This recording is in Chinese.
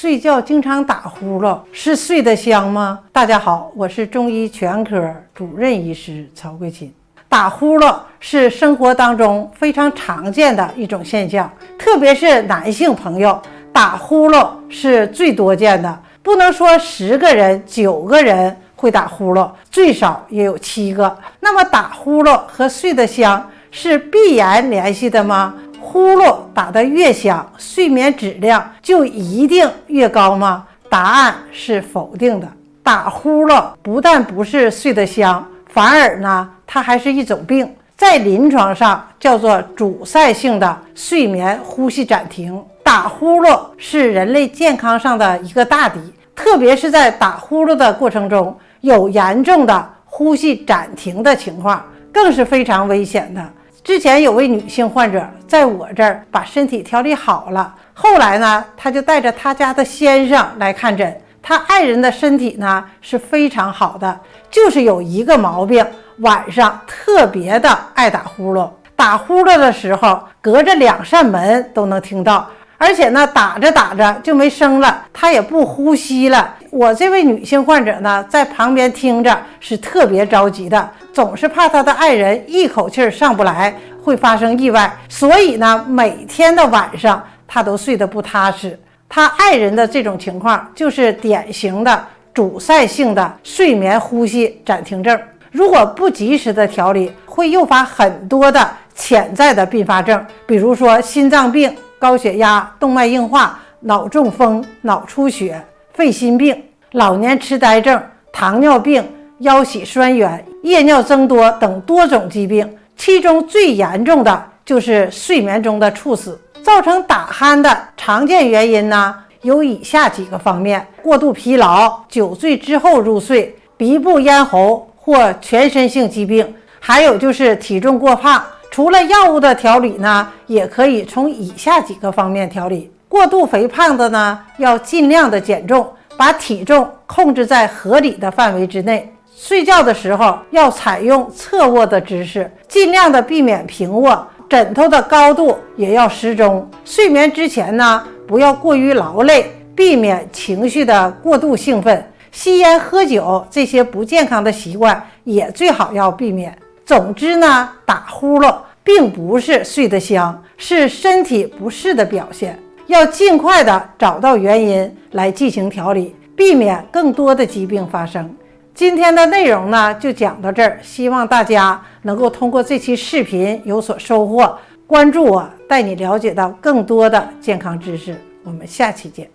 睡觉经常打呼噜是睡得香吗？大家好，我是中医全科主任医师曹桂琴。打呼噜是生活当中非常常见的一种现象，特别是男性朋友打呼噜是最多见的。不能说10个人9个人会打呼噜，最少也有7个。那么打呼噜和睡得香是必然联系的吗？呼噜打得越响，睡眠质量就一定越高吗？答案是否定的。打呼噜不但不是睡得香，反而呢，它还是一种病，在临床上叫做阻塞性的睡眠呼吸暂停。打呼噜是人类健康上的一个大敌，特别是在打呼噜的过程中有严重的呼吸暂停的情况，更是非常危险的。之前有位女性患者在我这儿把身体调理好了，后来呢，她就带着她家的先生来看诊。她爱人的身体呢是非常好的，就是有一个毛病，晚上特别的爱打呼噜。打呼噜的时候，隔着2扇门都能听到，而且呢，打着打着就没声了，她也不呼吸了。我这位女性患者呢，在旁边听着是特别着急的，总是怕她的爱人一口气上不来，会发生意外，所以呢，每天的晚上她都睡得不踏实。她爱人的这种情况就是典型的阻塞性的睡眠呼吸暂停症，如果不及时的调理，会诱发很多的潜在的并发症，比如说心脏病、高血压、动脉硬化、脑中风、脑出血、肺心病、老年痴呆症、糖尿病、腰膝酸软、夜尿增多等多种疾病，其中最严重的就是睡眠中的猝死。造成打鼾的常见原因呢，有以下几个方面：过度疲劳、酒醉之后入睡、鼻部咽喉或全身性疾病，还有就是体重过胖。除了药物的调理呢，也可以从以下几个方面调理。过度肥胖的呢，要尽量的减重，把体重控制在合理的范围之内。睡觉的时候要采用侧卧的姿势，尽量的避免平卧，枕头的高度也要适中。睡眠之前呢，不要过于劳累，避免情绪的过度兴奋。吸烟喝酒这些不健康的习惯也最好要避免。总之呢，打呼噜并不是睡得香，是身体不适的表现，要尽快的找到原因来进行调理，避免更多的疾病发生。今天的内容呢，就讲到这儿，希望大家能够通过这期视频有所收获。关注我，带你了解到更多的健康知识。我们下期见。